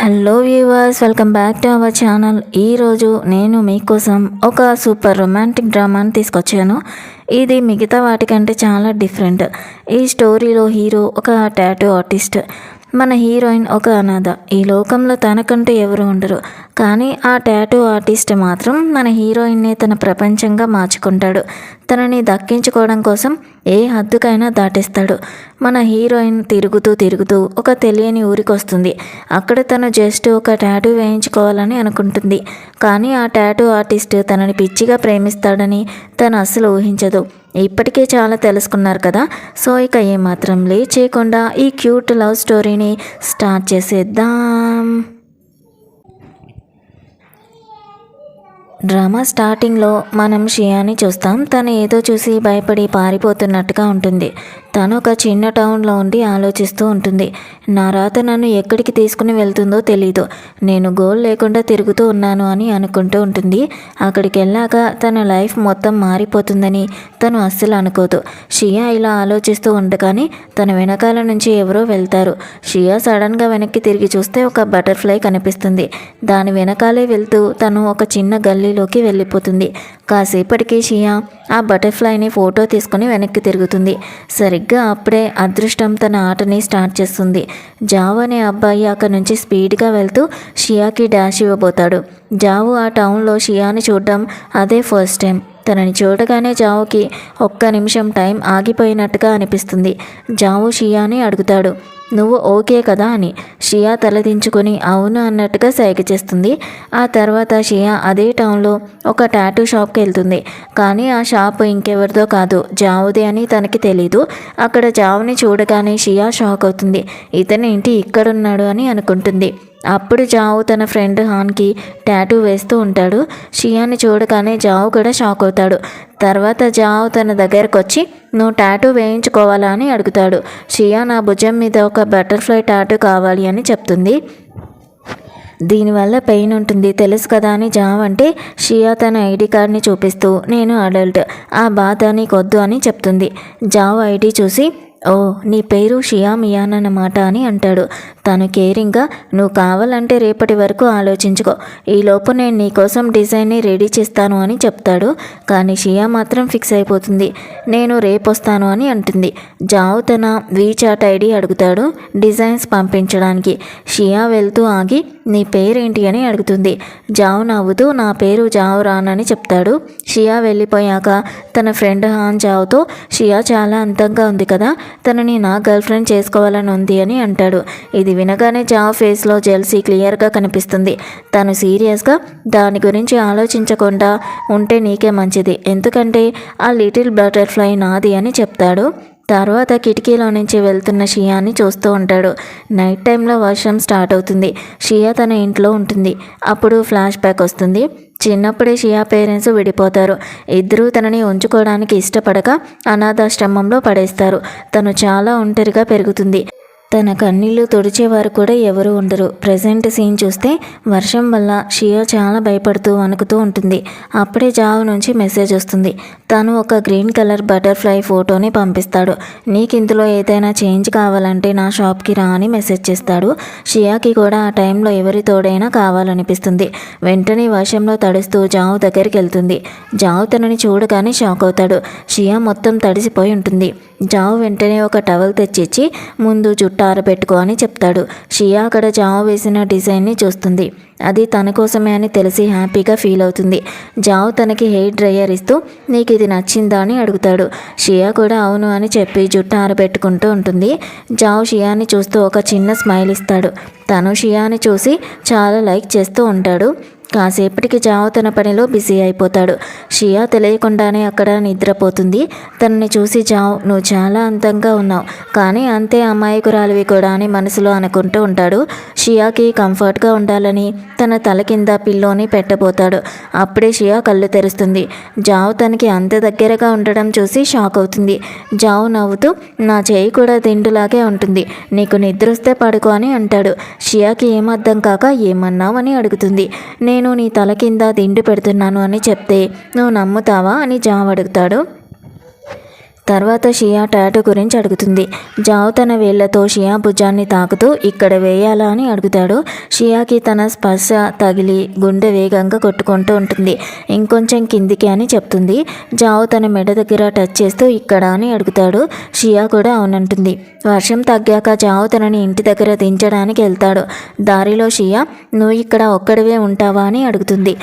Hello viewers, welcome back to our channel. ఈరోజు నేను మీకోసం ఒక సూపర్ రొమాంటిక్ డ్రామాని తీసుకొచ్చాను. ఇది మిగతా వాటికంటే చాలా డిఫరెంట్. ఈ స్టోరీలో హీరో ఒక టాటూ ఆర్టిస్ట్, మన హీరోయిన్ ఒక అనాథ. ఈ లోకంలో తనకంటూ ఎవరు ఉండరు, కానీ ఆ టాటూ ఆర్టిస్ట్ మాత్రం మన హీరోయిన్నే తన ప్రపంచంగా మార్చుకుంటాడు. తనని దక్కించుకోవడం కోసం ఏ హద్దుకైనా దాటేస్తాడు. మన హీరోయిన్ తిరుగుతూ ఒక తెలియని ఊరికి వస్తుంది. అక్కడ తను జస్ట్ ఒక టాటూ వేయించుకోవాలని అనుకుంటుంది. కానీ ఆ టాటూ ఆర్టిస్ట్ తనని పిచ్చిగా ప్రేమిస్తాడని తను అస్సలు ఊహించదు. ఇప్పటికే చాలా తెలుసుకున్నారు కదా. సో ఇక ఏమాత్రం లేట్ చేయకుండా ఈ క్యూట్ లవ్ స్టోరీని స్టార్ట్ చేసేద్దాం. డ్రామా స్టార్టింగ్లో మనం షియాని చూస్తాం. తను ఏదో చూసి భయపడి పారిపోతున్నట్టుగా ఉంటుంది. తను ఒక చిన్న టౌన్లో ఉండి ఆలోచిస్తూ ఉంటుంది. నా రాత నన్ను ఎక్కడికి తీసుకుని వెళ్తుందో తెలీదు, నేను గోల్ లేకుండా తిరుగుతూ ఉన్నాను అని అనుకుంటూ ఉంటుంది. అక్కడికి వెళ్ళాక తన లైఫ్ మొత్తం మారిపోతుందని తను అస్సలు అనుకోదు. షియా ఇలా ఆలోచిస్తూ ఉండగానే తన వెనకాల నుంచి ఎవరో వెళ్తారు. షియా సడన్గా వెనక్కి తిరిగి చూస్తే ఒక బటర్ఫ్లై కనిపిస్తుంది. దాని వెనకాలే వెళ్తూ తను ఒక చిన్న గల్లీలోకి వెళ్ళిపోతుంది. కాసేపటికి షియా ఆ బటర్ఫ్లైని ఫోటో తీసుకుని వెనక్కి తిరుగుతుంది. సరిగ్గా అప్పుడే అదృష్టం తన ఆటని స్టార్ట్ చేస్తుంది. జావ్ అనే అబ్బాయి అక్కడి నుంచి స్పీడ్గా వెళ్తూ షియాకి డాష్ ఇవ్వబోతాడు. జావు ఆ టౌన్లో షియాని చూడడం అదే ఫస్ట్ టైం. తనని చూడగానే జావుకి ఒక్క నిమిషం టైం ఆగిపోయినట్టుగా అనిపిస్తుంది. జావు షియాని అడుగుతాడు, నువ్వు ఓకే కదా అని. షియా తలదించుకొని అవును అన్నట్టుగా సైగ చేస్తుంది. ఆ తర్వాత షియా అదే టౌన్లో ఒక టాటూ షాప్కి వెళ్తుంది. కానీ ఆ షాప్ ఇంకెవరిదో కాదు, జావుదే అని తనకి తెలీదు. అక్కడ జావుని చూడగానే షియా షాక్ అవుతుంది. ఇతనేంటి ఇక్కడున్నాడు అని అనుకుంటుంది. అప్పుడు జావు తన ఫ్రెండ్ హాన్కి టాటూ వేస్తూ ఉంటాడు. షియాని చూడగానే జావు కూడా షాక్ అవుతాడు. తర్వాత జావు తన దగ్గరకు వచ్చి నువ్వు టాటూ వేయించుకోవాలా అని అడుగుతాడు. షియా నా భుజం మీద ఒక బటర్ఫ్లై టాటూ కావాలి అని చెప్తుంది. దీనివల్ల పెయిన్ ఉంటుంది తెలుసు కదా అని జావ్ అంటే షియా తన ఐడి కార్డ్ని చూపిస్తూ నేను అడల్ట్, ఆ బాధ నీకొద్దు అని చెప్తుంది. జావ్ ఐడి చూసి ఓ నీ పేరు షియా మియాన్ అన్నమాట అని అంటాడు. తను కేరింగ్గా నువ్వు కావాలంటే రేపటి వరకు ఆలోచించుకో, ఈలోపు నేను నీకోసం డిజైన్ని రెడీ చేస్తాను అని చెప్తాడు. కానీ షియా మాత్రం ఫిక్స్ అయిపోతుంది. నేను రేపు వస్తాను అని అంటుంది. జావ్ తన వీచాట్ ఐడి అడుగుతాడు డిజైన్స్ పంపించడానికి. షియా వెళ్తూ ఆగి నీ పేరేంటి అని అడుగుతుంది. జావ్ నవ్వుతూ నా పేరు జావ్ రాన్ అని చెప్తాడు. షియా వెళ్ళిపోయాక తన ఫ్రెండ్ హాన్ జావ్తో షియా చాలా అందంగా ఉంది కదా, తనని నా గర్ల్ ఫ్రెండ్ చేసుకోవాలని ఉంది అని అంటాడు. ఇది వినగానే జావ్ ఫేస్లో జెల్సీ క్లియర్గా కనిపిస్తుంది. తను సీరియస్గా దాని గురించి ఆలోచించకుండా ఉంటే నీకే మంచిది, ఎందుకంటే ఆ లిటిల్ బటర్ఫ్లై నాది అని చెప్తాడు. తర్వాత కిటికీలో నుంచి వెళ్తున్న షియాని చూస్తూ ఉంటాడు. నైట్ టైంలో వర్షం స్టార్ట్ అవుతుంది. షియా తన ఇంట్లో ఉంటుంది. అప్పుడు ఫ్లాష్ బ్యాక్ వస్తుంది. చిన్నప్పుడే షియా పేరెంట్స్ విడిపోతారు. ఇద్దరూ తనని ఉంచుకోవడానికి ఇష్టపడక అనాథాశ్రమంలో పడేస్తారు. తను చాలా ఒంటరిగా పెరుగుతుంది. తన కన్నీళ్లు తుడిచేవారు కూడా ఎవరు ఉండరు. ప్రజెంట్ సీన్ చూస్తే వర్షం వల్ల షియా చాలా భయపడుతూ వణుకుతూ ఉంటుంది. అప్పుడే జావ్ నుంచి మెసేజ్ వస్తుంది. తను ఒక గ్రీన్ కలర్ బటర్ఫ్లై ఫోటోని పంపిస్తాడు. నీకు ఇందులో ఏదైనా చేంజ్ కావాలంటే నా షాప్కి రా అని మెసేజ్ చేస్తాడు. షియాకి కూడా ఆ టైంలో ఎవరి తోడైనా కావాలనిపిస్తుంది. వెంటనే వర్షంలో తడుస్తూ జావ్ దగ్గరికి వెళ్తుంది. జావ్ తనని చూడగానే షాక్ అవుతాడు. షియా మొత్తం తడిసిపోయి ఉంటుంది. జావ్ వెంటనే ఒక టవల్ తెచ్చిచ్చి ముందు జుట్టు ఆరబెట్టుకో అని చెప్తాడు. షియా అక్కడ జావ్ వేసిన డిజైన్ని చూస్తుంది. అది తన కోసమే అని తెలిసి హ్యాపీగా ఫీల్ అవుతుంది. జావ్ తనకి హెయిర్ డ్రయర్ ఇస్తూ నీకు ఇది నచ్చిందా అని అడుగుతాడు. షియా కూడా అవును అని చెప్పి జుట్టు ఆరబెట్టుకుంటూ ఉంటుంది. జావ్ షియాని చూస్తూ ఒక చిన్న స్మైల్ ఇస్తాడు. తను షియాని చూసి చాలా లైక్ చేస్తూ ఉంటాడు. కాసేపటికి జావ్ తన పనిలో బిజీ అయిపోతాడు. షియా తెలియకుండానే అక్కడ నిద్రపోతుంది. తనని చూసి జావ్ నువ్వు చాలా అందంగా ఉన్నావు, కానీ అంతే అమాయకురాలివి కూడా అని మనసులో అనుకుంటూ ఉంటాడు. షియాకి కంఫర్ట్గా ఉండాలని తన తల కింద పిల్లోని పెట్టబోతాడు. అప్పుడే షియా కళ్ళు తెరుస్తుంది. జావ్ తనకి అంత దగ్గరగా ఉండడం చూసి షాక్ అవుతుంది. జావ్ నవ్వుతూ నా చేయి కూడా దిండులాగే ఉంటుంది, నీకు నిద్ర వస్తే పడుకో అని అంటాడు. షియాకి ఏమర్థం కాక ఏమన్నావు అని అడుగుతుంది. నేను నీ తల కింద దిండు పెడుతున్నాను అని చెప్తే నువ్వు నమ్ముతావా అని జావ్ అడుగుతాడు. తర్వాత షియా టాటూ గురించి అడుగుతుంది. జావ్ తన వేళ్లతో షియా భుజాన్ని తాకుతూ ఇక్కడ వేయాలా అని అడుగుతాడు. షియాకి తన స్పర్శ తగిలి గుండె వేగంగా కొట్టుకుంటూ ఉంటుంది. ఇంకొంచెం కిందికి అని చెప్తుంది. జావ్ తన మెడ దగ్గర టచ్ చేస్తూ ఇక్కడ అని అడుగుతాడు. షియా కూడా అవునంటుంది. వర్షం తగ్గాక జావ్ తనని ఇంటి దగ్గర దించడానికి వెళ్తాడు. దారిలో షియా నువ్వు ఇక్కడ ఒక్కడివే ఉంటావా అని అడుగుతుంది.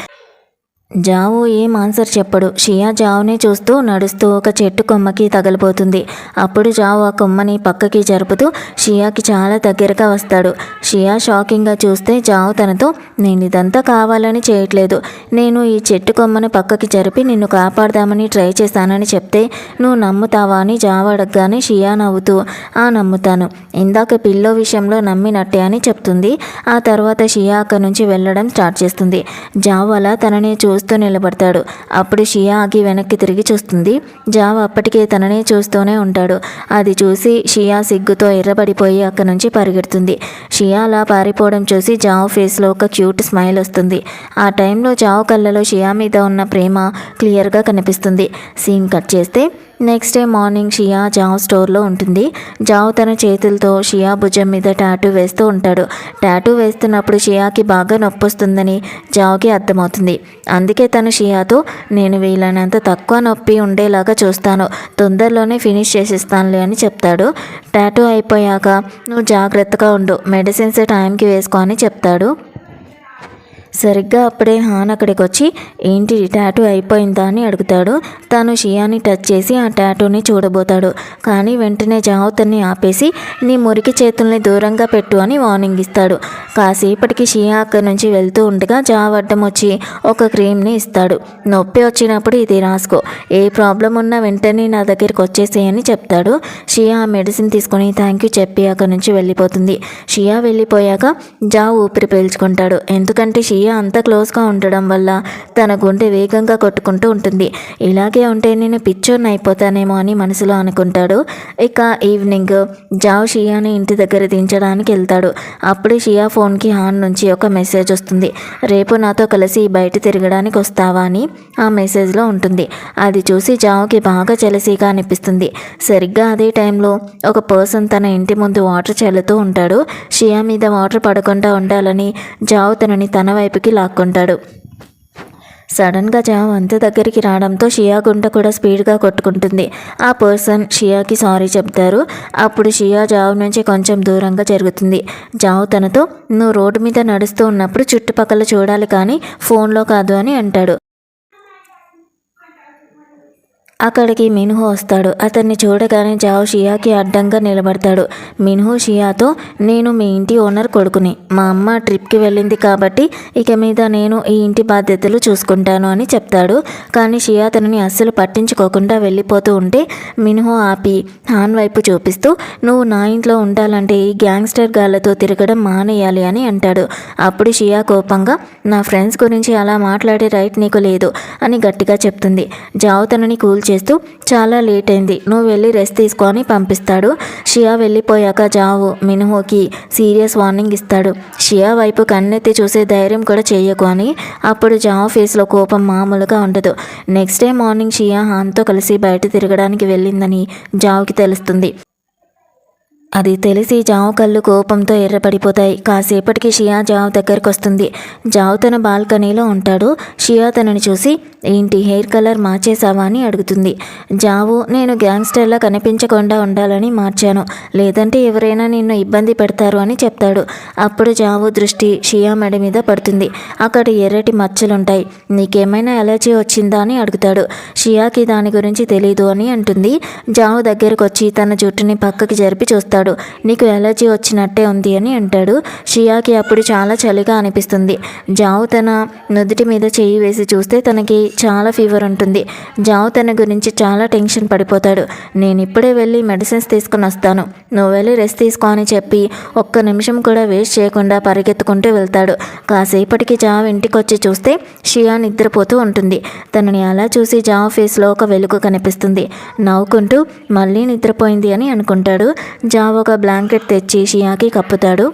జావు ఏం ఆన్సర్ చెప్పడు. షియా జావునే చూస్తూ నడుస్తూ ఒక చెట్టు కొమ్మకి తగలిపోతుంది. అప్పుడు జావు ఆ కొమ్మని పక్కకి జరుపుతూ షియాకి చాలా దగ్గరగా వస్తాడు. షియా షాకింగ్గా చూస్తే జావు తనతో నేను ఇదంతా కావాలని చేయట్లేదు, నేను ఈ చెట్టు కొమ్మని పక్కకి జరిపి నిన్ను కాపాడదామని ట్రై చేశానని చెప్తే నువ్వు నమ్ముతావా అని జావు అడగగానే షియా నవ్వుతూ నమ్ముతాను, ఇందాక పిల్లో విషయంలో నమ్మినట్టే అని చెప్తుంది. ఆ తర్వాత షియా అక్కడి నుంచి వెళ్ళడం స్టార్ట్ చేస్తుంది. జావు అలా తననే చూస్తూ నిలబడతాడు. అప్పుడు షియా ఆగి వెనక్కి తిరిగి చూస్తుంది. జావ్ అప్పటికే తననే చూస్తూనే ఉంటాడు. అది చూసి షియా సిగ్గుతో ఎర్రబడిపోయి అక్కడి నుంచి పరిగెడుతుంది. షియా అలా పారిపోవడం చూసి జావ్ ఫేస్లో ఒక క్యూట్ స్మైల్ వస్తుంది. ఆ టైంలో జావ్ కళ్ళలో షియా మీద ఉన్న ప్రేమ క్లియర్గా కనిపిస్తుంది. సీన్ కట్ చేస్తే నెక్స్ట్ డే మార్నింగ్ షియా జావ్ స్టోర్లో ఉంటుంది. జావ్ తన చేతులతో షియా భుజం మీద టాటూ వేస్తూ ఉంటాడు. టాటూ వేస్తున్నప్పుడు షియాకి బాగా నొప్పి వస్తుందని జావ్కి అర్థమవుతుంది. అందుకే తను షియాతో నేను వీలైనంత తక్కువ నొప్పి ఉండేలాగా చూస్తాను, తొందరలోనే ఫినిష్ చేసిస్తానులే అని చెప్తాడు. టాటూ అయిపోయాక నువ్వు జాగ్రత్తగా ఉండు, మెడిసిన్స్ టైంకి వేసుకో అని చెప్తాడు. సరిగ్గా అప్పుడే హాన్ అక్కడికి వచ్చి ఏంటి టాటూ అయిపోయిందా అని అడుగుతాడు. తను షియాని టచ్ చేసి ఆ టాటూని చూడబోతాడు. కానీ వెంటనే జావ్ తన్ని ఆపేసి నీ మురికి చేతుల్ని దూరంగా పెట్టు అని వార్నింగ్ ఇస్తాడు. కాసేపటికి షియా అక్కడి నుంచి వెళ్తూ ఉండగా జావ్ అడ్డం వచ్చి ఒక క్రీమ్ని ఇస్తాడు. నొప్పి వచ్చినప్పుడు ఇది రాసుకో, ఏ ప్రాబ్లం ఉన్నా వెంటనే నా దగ్గరికి వచ్చేసేయని చెప్తాడు. షియా ఆ మెడిసిన్ తీసుకొని థ్యాంక్ యూ చెప్పి అక్కడి నుంచి వెళ్ళిపోతుంది. షియా వెళ్ళిపోయాక జావ్ ఊపిరి పీల్చుకుంటాడు. ఎందుకంటే షియా అంత క్లోజ్గా ఉండడం వల్ల తన గుండె వేగంగా కొట్టుకుంటూ ఉంటుంది. ఇలాగే ఉంటే నేను పిచ్చోన్ని అయిపోతానేమో అని మనసులో అనుకుంటాడు. ఇక ఈవినింగ్ జావ్ షియాని ఇంటి దగ్గర దించడానికి వెళ్తాడు. అప్పుడు షియా ఫోన్కి హాన్ నుంచి ఒక మెసేజ్ వస్తుంది. రేపు నాతో కలిసి బయట తిరగడానికి వస్తావా అని ఆ మెసేజ్లో ఉంటుంది. అది చూసి జావ్కి బాగా జెలసీగా అనిపిస్తుంది. సరిగ్గా అదే టైంలో ఒక పర్సన్ తన ఇంటి ముందు వాటర్ చల్లుతూ ఉంటాడు. షియా మీద వాటర్ పడకుండా ఉండాలని జావ్ తనని తన వైపుకి లాక్కుంటాడు. సడన్గా జావ్ అంత దగ్గరికి రావడంతో షియా గుండె కూడా స్పీడ్గా కొట్టుకుంటుంది. ఆ పర్సన్ షియాకి సారీ చెప్తారు. అప్పుడు షియా జావ్ నుంచి కొంచెం దూరంగా జరుగుతుంది. జావ్ తనతో నువ్వు రోడ్డు మీద నడుస్తూ ఉన్నప్పుడు చుట్టుపక్కల చూడాలి కానీ ఫోన్లో కాదు అని అంటాడు. అక్కడికి మిన్హు వస్తాడు. అతన్ని చూడగానే జావ్ షియాకి అడ్డంగా నిలబడతాడు. మిన్హు షియాతో నేను మీ ఇంటి ఓనర్ కొడుకుని, మా అమ్మ ట్రిప్కి వెళ్ళింది కాబట్టి ఇక మీద నేను ఈ ఇంటి బాధ్యతలు చూసుకుంటాను అని చెప్తాడు. కానీ షియా తనని అస్సలు పట్టించుకోకుండా వెళ్ళిపోతూ ఉంటే మిన్హు ఆపి హాన్ వైపు చూపిస్తూ నువ్వు నా ఇంట్లో ఉండాలంటే ఈ గ్యాంగ్స్టర్ గాళ్ళతో తిరగడం మానేయాలి అని అంటాడు. అప్పుడు షియా కోపంగా నా ఫ్రెండ్స్ గురించి అలా మాట్లాడే రైట్ నీకు లేదు అని గట్టిగా చెప్తుంది. జావ్ తనని కూల్ చేస్తూ చాలా లేట్ అయింది, నువ్వు వెళ్ళి రెస్ట్ తీసుకో అని పంపిస్తాడు. షియా వెళ్ళిపోయాక జావు మిన్హుకి సీరియస్ వార్నింగ్ ఇస్తాడు. షియా వైపు కన్నెత్తి చూసే ధైర్యం కూడా చేయకు అని. అప్పుడు జావ్ ఫేస్లో కోపం మామూలుగా ఉండదు. నెక్స్ట్ డే మార్నింగ్ షియా హాన్తో కలిసి బయట తిరగడానికి వెళ్ళిందని జావ్కి తెలుస్తుంది. అది తెలిసి జావ్ కళ్ళు కోపంతో ఎర్రపడిపోతాయి. కాసేపటికి షియా జావ్ దగ్గరకు వస్తుంది. జావ్ తన బాల్కనీలో ఉంటాడు. షియా తనని చూసి ఏంటి హెయిర్ కలర్ మార్చేసావా అని అడుగుతుంది. జావు నేను గ్యాంగ్స్టర్లా కనిపించకుండా ఉండాలని మార్చాను, లేదంటే ఎవరైనా నిన్ను ఇబ్బంది పెడతారు అని చెప్తాడు. అప్పుడు జావు దృష్టి షియా మెడ మీద పడుతుంది. అక్కడ ఎర్రటి మచ్చలుంటాయి. నీకేమైనా ఎలర్జీ వచ్చిందా అని అడుగుతాడు. షియాకి దాని గురించి తెలీదు అని అంటుంది. జావు దగ్గరకు వచ్చి తన జుట్టుని పక్కకి జరిపి చూస్తాడు. నీకు ఎలర్జీ వచ్చినట్టే ఉంది అని అంటాడు. షియాకి అప్పుడు చాలా చలిగా అనిపిస్తుంది. జావు తన నుదుటి మీద చేయి వేసి చూస్తే తనకి చాలా ఫీవర్ ఉంటుంది. జావు తన గురించి చాలా టెన్షన్ పడిపోతాడు. నేను ఇప్పుడే వెళ్ళి మెడిసిన్స్ తీసుకుని వస్తాను, నువ్వు వెళ్ళి రెస్ట్ తీసుకో అని చెప్పి ఒక్క నిమిషం కూడా వేస్ట్ చేయకుండా పరిగెత్తుకుంటూ వెళ్తాడు. కాసేపటికి జావ్ ఇంటికి వచ్చి చూస్తే షియా నిద్రపోతూ ఉంటుంది. తనని అలా చూసి జావ్ ఫేస్లో ఒక వెలుగు కనిపిస్తుంది. నవ్వుకుంటూ మళ్ళీ నిద్రపోయింది అని అనుకుంటాడు. జావ్ ఒక బ్లాంకెట్ తెచ్చి షియాకి కప్పుతాడు.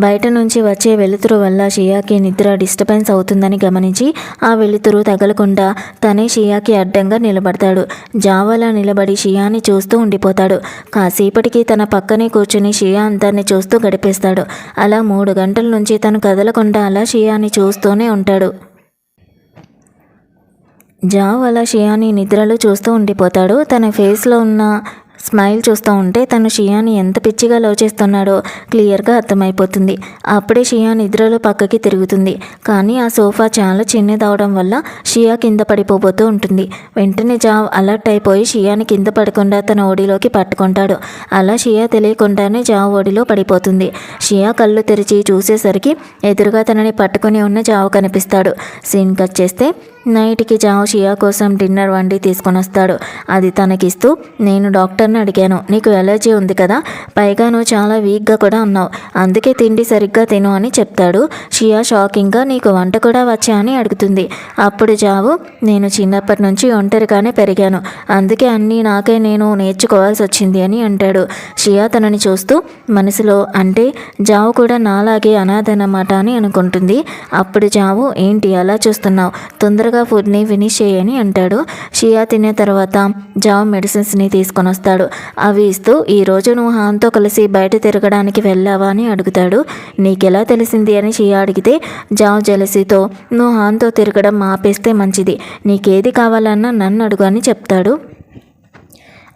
బయట నుంచి వచ్చే వెలుతురు వల్ల షియాకి నిద్ర డిస్టర్బెన్స్ అవుతుందని గమనించి ఆ వెలుతురు తగలకుండా తనే షియాకి అడ్డంగా నిలబడతాడు. జావాలా నిలబడి షియాని చూస్తూ ఉండిపోతాడు. కాసేపటికి తన పక్కనే కూర్చుని షియా అందరిని చూస్తూ గడిపేస్తాడు. అలా 3 గంటల నుంచి తను కదలకుండా అలా షియాని చూస్తూనే ఉంటాడు. జావ్ అలా షియాని నిద్రలో చూస్తూ ఉండిపోతాడు. తన ఫేస్లో ఉన్న స్మైల్ చూస్తూ ఉంటే తను షియాని ఎంత పిచ్చిగా లవ్ చేస్తున్నాడో క్లియర్గా అర్థమైపోతుంది. అప్పుడే షియా నిద్రలో పక్కకి తిరుగుతుంది. కానీ ఆ సోఫా చాలా చిన్నదవడం వల్ల షియా కింద పడిపోతూ ఉంటుంది. వెంటనే జావ్ అలర్ట్ అయిపోయి షియాని కింద పడకుండా తన ఒడిలోకి పట్టుకుంటాడు. అలా షియా తెలియకుండానే జావ్ ఒడిలో పడిపోతుంది. షియా కళ్ళు తెరిచి చూసేసరికి ఎదురుగా తనని పట్టుకుని ఉన్న జావ్ కనిపిస్తాడు. సీన్ కట్ చేస్తే నైట్కి జావ్ షియా కోసం డిన్నర్ వండి తీసుకొని వస్తాడు. అది తనకిస్తూ, నేను డాక్టర్ని అడిగాను, నీకు ఎలర్జీ ఉంది కదా, పైగా నువ్వు చాలా వీక్గా కూడా ఉన్నావు, అందుకే తిండి సరిగ్గా తిను అని చెప్తాడు. షియా షాకింగ్గా, నీకు వంట కూడా వచ్చా అని అడుగుతుంది. అప్పుడు జావు, నేను చిన్నప్పటి నుంచి ఒంటరిగానే పెరిగాను, అందుకే అన్నీ నాకే నేను నేర్చుకోవాల్సి వచ్చింది అని అంటాడు. షియా తనని చూస్తూ మనసులో, అంటే జావు కూడా నాలాగే అనాథనమాట అని అనుకుంటుంది. అప్పుడు జావు, ఏంటి అలా చూస్తున్నావు, తొందరగా ఫుడ్ని ఫినిష్ చేయని అంటాడు. షియా తినే తర్వాత జావ్ మెడిసిన్స్ని తీసుకొని వస్తాడు. అవి ఇస్తూ, ఈరోజు నువ్వు హాన్తో కలిసి బయట తిరగడానికి వెళ్ళావా అని అడుగుతాడు. నీకెలా తెలిసింది అని షియా అడిగితే జావ్ జెలసీతో, నువ్వు హాన్తో తిరగడం ఆపేస్తే మంచిది, నీకేది కావాలన్నా నన్ను అడుగు అని చెప్తాడు.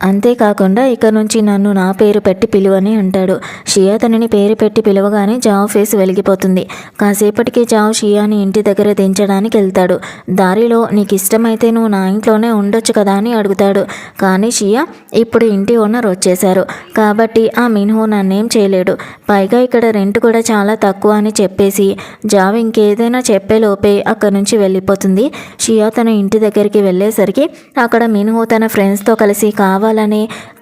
అంతేకాకుండా ఇక నుంచి నన్ను నా పేరు పెట్టి పిలువని అంటాడు. షియా తనని పేరు పెట్టి పిలవగానే జావ్ ఫేస్ వెలిగిపోతుంది. కాసేపటికి జావ్ షియాని ఇంటి దగ్గర దించడానికి వెళ్తాడు. దారిలో, నీకు ఇష్టమైతే నువ్వు నా ఇంట్లోనే ఉండొచ్చు కదా అని అడుగుతాడు. కానీ షియా, ఇప్పుడు ఇంటి ఓనర్ వచ్చేశారు కాబట్టి ఆ మిన్హు నన్నేం చేయలేడు, పైగా ఇక్కడ రెంట్ కూడా చాలా తక్కువ అని చెప్పేసి జావ్ ఇంకేదైనా చెప్పేలోపే అక్కడి నుంచి వెళ్ళిపోతుంది. షియా తన ఇంటి దగ్గరికి వెళ్ళేసరికి అక్కడ మిన్హు తన ఫ్రెండ్స్తో కలిసి కావాలని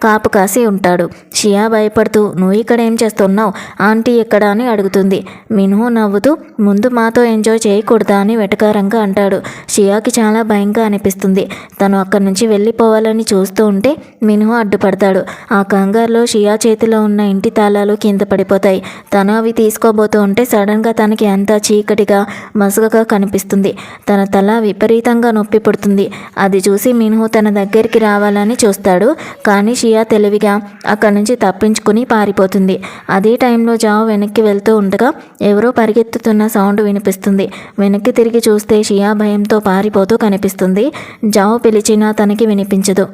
కాపు కాసి ఉంటాడు. షియా భయపడుతూ, నువ్వు ఇక్కడ ఏం చేస్తున్నావు, ఆంటీ ఎక్కడ అని అడుగుతుంది. మిన్హు నవ్వుతూ, ముందు మాతో ఎంజాయ్ చేయకూడదా అని వెటకారంగా అంటాడు. షియాకి చాలా భయంగా అనిపిస్తుంది. తను అక్కడి నుంచి వెళ్ళిపోవాలని చూస్తూ ఉంటే మిన్హు అడ్డుపడతాడు. ఆ కంగారులో షియా చేతిలో ఉన్న ఇంటి తాళాలు కింద పడిపోతాయి. తను అవి తీసుకోబోతూ ఉంటే సడన్గా తనకి అంతా చీకటిగా మసకగా కనిపిస్తుంది. తన తల విపరీతంగా నొప్పి పుడుతుంది. అది చూసి మిన్హు తన దగ్గరికి రావాలని చూస్తాడు. కానీ షియా తెలివిగా అక్కడి నుంచి తప్పించుకుని పారిపోతుంది. అదే టైంలో జావ్ వెనక్కి వెళ్తూ ఉండగా ఎవరో పరిగెత్తుతున్న సౌండ్ వినిపిస్తుంది. వెనక్కి తిరిగి చూస్తే షియా భయంతో పారిపోతూ కనిపిస్తుంది. జావ్ పిలిచినా తనకి వినిపించదు.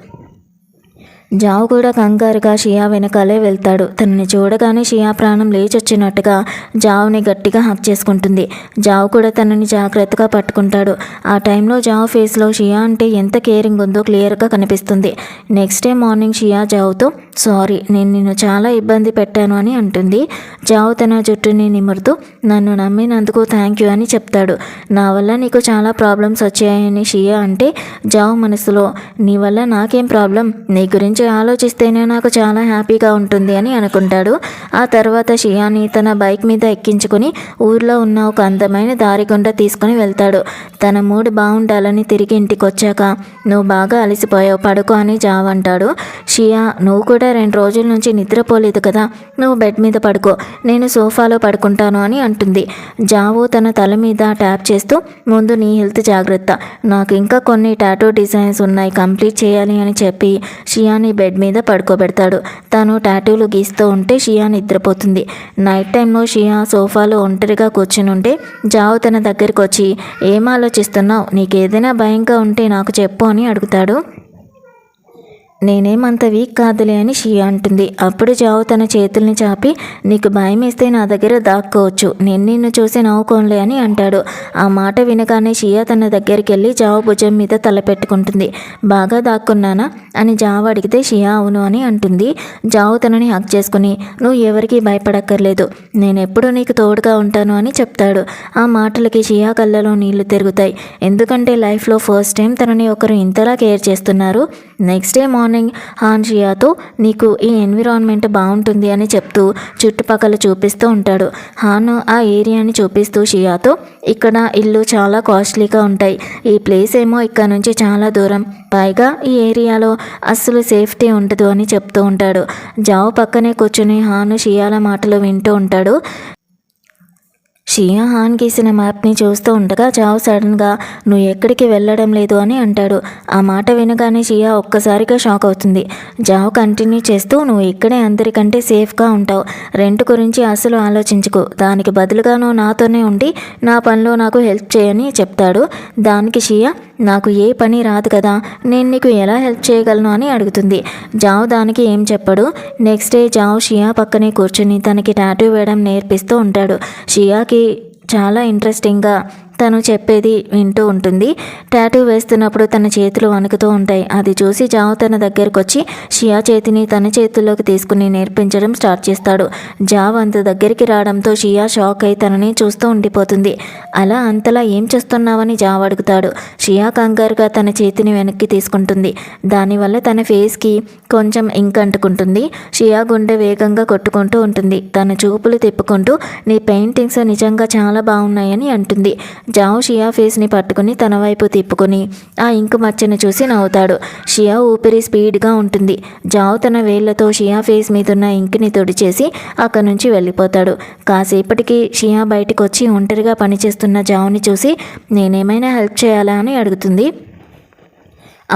జావ్ కూడా కంగారుగా షియా వెనకాలే వెళ్తాడు. తనని చూడగానే షియా ప్రాణం లేచొచ్చినట్టుగా జావ్ని గట్టిగా హక్ చేసుకుంటుంది. జావ్ కూడా తనని జాగ్రత్తగా పట్టుకుంటాడు. ఆ టైంలో జావ్ ఫేస్లో షియా అంటే ఎంత కేరింగ్ ఉందో క్లియర్గా కనిపిస్తుంది. నెక్స్ట్ డే మార్నింగ్ షియా జావ్తో, సారీ, నేను నిన్ను చాలా ఇబ్బంది పెట్టాను అని అంటుంది. జావ్ తన జుట్టుని నిమురుతూ, నన్ను నమ్మినందుకు థ్యాంక్ యూ అని చెప్తాడు. నా వల్ల నీకు చాలా ప్రాబ్లమ్స్ వచ్చాయని షియా అంటే జావ్ మనసులో, నీ వల్ల నాకేం ప్రాబ్లం, నీ గురించి ఆలోచిస్తేనే నాకు చాలా హ్యాపీగా ఉంటుంది అని అనుకుంటాడు. ఆ తర్వాత షియాని తన బైక్ మీద ఎక్కించుకొని ఊర్లో ఉన్న ఒక అందమైన దారి గుండా తీసుకుని వెళ్తాడు. తన మూడ్ బాగుండాలని తిరిగి ఇంటికి వచ్చాక, నువ్వు బాగా అలసిపోయావు, పడుకో అని జావ్ అంటాడు. షియా, నువ్వు కూడా 2 రోజుల నుంచి నిద్రపోలేదు కదా, నువ్వు బెడ్ మీద పడుకో, నేను సోఫాలో పడుకుంటాను అని అంటుంది. జావు తన తల మీద ట్యాప్ చేస్తూ, ముందు నీ హెల్త్ జాగ్రత్త, నాకు ఇంకా కొన్ని టాటూ డిజైన్స్ ఉన్నాయి, కంప్లీట్ చేయాలి అని చెప్పి షియాని బెడ్ మీద పడుకోబెడతాడు. తను టాటూలు గీస్తూ ఉంటే షియా నిద్రపోతుంది. నైట్ టైంలో షియా సోఫాలో ఒంటరిగా కూర్చుని ఉంటే జావ్ తన దగ్గరికి వచ్చి, ఏం ఆలోచిస్తున్నావు, నీకేదైనా భయంగా ఉంటే నాకు చెప్పు అని అడుగుతాడు. నేనేమంత వీక్ కాదులే అని షియా అంటుంది. అప్పుడు జావ్ తన చేతుల్ని చాపి, నీకు భయం వేస్తే నా దగ్గర దాక్కోవచ్చు, నేను నిన్ను చూసి నవ్వుకోనులే అని అంటాడు. ఆ మాట వినగానే షియా తన దగ్గరికి వెళ్ళి జావ్ భుజం మీద తల పెట్టుకుంటుంది. బాగా దాక్కున్నానా అని జావ్ అడిగితే షియా అవును అని అంటుంది. జావ్ తనని హక్ చేసుకుని, నువ్వు ఎవరికీ భయపడక్కర్లేదు, నేను ఎప్పుడూ నీకు తోడుగా ఉంటాను అని చెప్తాడు. ఆ మాటలకి షియా కళ్ళలో నీళ్లు తిరుగుతాయి. ఎందుకంటే లైఫ్లో ఫస్ట్ టైం తనని ఒకరు ఇంతలా కేర్ చేస్తున్నారు. నెక్స్ట్ డే మార్నింగ్ హాన్ షియాతో, నీకు ఈ ఎన్విరాన్మెంట్ బాగుంటుంది అని చెప్తూ చుట్టుపక్కల చూపిస్తూ ఉంటాడు. హాన్ ఆ ఏరియాని చూపిస్తూ షియాతో, ఇక్కడ ఇల్లు చాలా కాస్ట్లీగా ఉంటాయి, ఈ ప్లేస్ ఏమో ఇక్కడ నుంచి చాలా దూరం, పైగా ఈ ఏరియాలో అస్సలు సేఫ్టీ ఉండదు అని చెప్తూ ఉంటాడు. జావ్ పక్కనే కూర్చుని హాన్ షియాల మాటలు వింటూ ఉంటాడు. షియా హాన్ గీసిన మ్యాప్ని చూస్తూ ఉండగా జావ్ సడన్గా నువ్వు ఎక్కడికి వెళ్ళడం లేదు అని అంటాడు. ఆ మాట వినగానే షియా ఒక్కసారిగా షాక్ అవుతుంది. జావ్ కంటిన్యూ చేస్తూ నువ్వు ఇక్కడే అందరికంటే సేఫ్గా ఉంటావు, రెంట్ గురించి అసలు ఆలోచించుకో, దానికి బదులుగా నువ్వు నాతోనే ఉండి నా పనిలో నాకు హెల్ప్ చేయని చెప్తాడు. దానికి షియా నాకు ఏ పని రాదు కదా, నేను నీకు ఎలా హెల్ప్ చేయగలను అని అడుగుతుంది. జావ్ దానికి ఏం చెప్పడు. నెక్స్ట్ డే జావ్ షియా పక్కనే కూర్చుని తనకి టాటూ వేయడం నేర్పిస్తూ ఉంటాడు. షియాకి చాలా ఇంట్రెస్టింగ్గా తను చెప్పేది వింటూ ఉంటుంది. టాటూ వేస్తున్నప్పుడు తన చేతులు వణుకుతూ ఉంటాయి. అది చూసి జావ్ తన దగ్గరకు వచ్చి షియా చేతిని తన చేతుల్లోకి తీసుకుని నేర్పించడం స్టార్ట్ చేస్తాడు. జావ్ అంత దగ్గరికి రావడంతో షియా షాక్ అయి తనని చూస్తూ ఉండిపోతుంది. అలా అంతలా ఏం చేస్తున్నావని జావ్ అడుగుతాడు. షియా కంగారుగా తన చేతిని వెనక్కి తీసుకుంటుంది. దానివల్ల తన ఫేస్కి కొంచెం ఇంక్ అంటుకుంటుంది. షియా గుండె వేగంగా కొట్టుకుంటూ ఉంటుంది. తన చూపులు తిప్పుకుంటూ నీ పెయింటింగ్స్ నిజంగా చాలా బాగున్నాయని అంటుంది. జావ్ షియా ఫేస్ని పట్టుకుని తన వైపు తిప్పుకొని ఆ ఇంకు మచ్చను చూసి నవ్వుతాడు. షియా ఊపిరి స్పీడ్గా ఉంటుంది. జావ్ తన వేళ్లతో షియా ఫేస్ మీదున్న ఇంకుని తుడిచేసి అక్కడి నుంచి వెళ్ళిపోతాడు. కాసేపటికి షియా బయటకు వచ్చి ఒంటరిగా పనిచేస్తున్న జావ్ని చూసి నేనేమైనా హెల్ప్ చేయాలా అని అడుగుతుంది.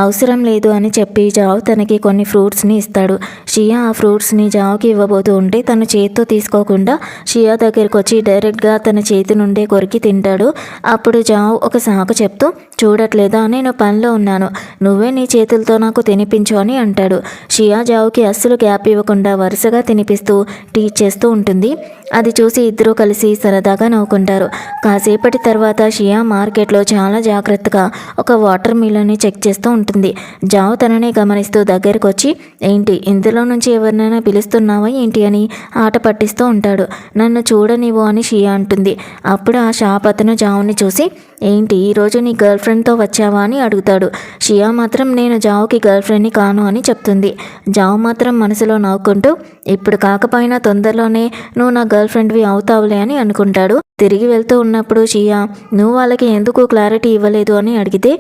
అవసరం లేదు అని చెప్పి జావ్ తనకి కొన్ని ఫ్రూట్స్ని ఇస్తాడు. షియా ఆ ఫ్రూట్స్ని జావ్కి ఇవ్వబోతూ ఉంటే తను చేతితో తీసుకోకుండా షియా దగ్గరికి వచ్చి డైరెక్ట్గా తన చేతి నుండే కొరికి తింటాడు. అప్పుడు జావ్ ఒక సాకు చెప్తూ చూడట్లేదా నేను పనిలో ఉన్నాను, నువ్వే నీ చేతులతో నాకు తినిపించు అని అంటాడు. షియా జావ్కి అస్సలు గ్యాప్ ఇవ్వకుండా వరుసగా తినిపిస్తూ టీచ్ చేస్తూ ఉంటుంది. అది చూసి ఇద్దరూ కలిసి సరదాగా నవ్వుకుంటారు. కాసేపటి తర్వాత షియా మార్కెట్లో చాలా జాగ్రత్తగా ఒక వాటర్ మిల్లని చెక్ చేస్తూ ఉంటుంది. జావ్ తనని గమనిస్తూ దగ్గరకు వచ్చి ఏంటి ఇందులో నుంచి ఎవరినైనా పిలుస్తున్నావా ఏంటి అని ఆట పట్టిస్తూ ఉంటాడు. నన్ను చూడనివ్వు అని షియా అంటుంది. అప్పుడు ఆ షాప్ అతను జావ్ని చూసి ఏంటి ఈరోజు నీ గర్ల్ ఫ్రెండ్తో వచ్చావా అని అడుగుతాడు. షియా మాత్రం నేను జావ్కి గర్ల్ ఫ్రెండ్ని కాను అని చెప్తుంది. జావ్ మాత్రం మనసులో నవ్వుకుంటూ ఇప్పుడు కాకపోయినా తొందరలోనే నువ్వు నా గర్ల్ ఫ్రెండ్వి అవుతావులే అని అనుకుంటాడు. తిరిగి వెళ్తూ ఉన్నప్పుడు షియా నువ్వు వాళ్ళకి ఎందుకు క్లారిటీ ఇవ్వలేదు అని అడిగితే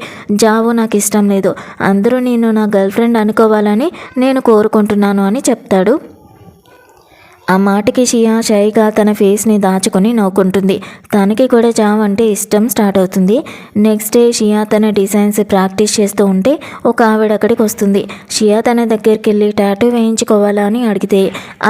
జావు నాకు ఇష్టం లేదు, అందరూ నేను నా గర్ల్ ఫ్రెండ్ అనుకోవాలని నేను కోరుకుంటున్నాను అని చెప్తాడు. ఆ మాటకి షియా షైగా తన ఫేస్ని దాచుకొని నవ్వుకుంటుంది. తనకి కూడా జావ్ అంటే ఇష్టం స్టార్ట్ అవుతుంది. నెక్స్ట్ డే షియా తన డిజైన్స్ ప్రాక్టీస్ చేస్తూ ఉంటే ఒక ఆవిడ అక్కడికి వస్తుంది. షియా తన దగ్గరికి వెళ్ళి టాటూ వేయించుకోవాలా అని అడిగితే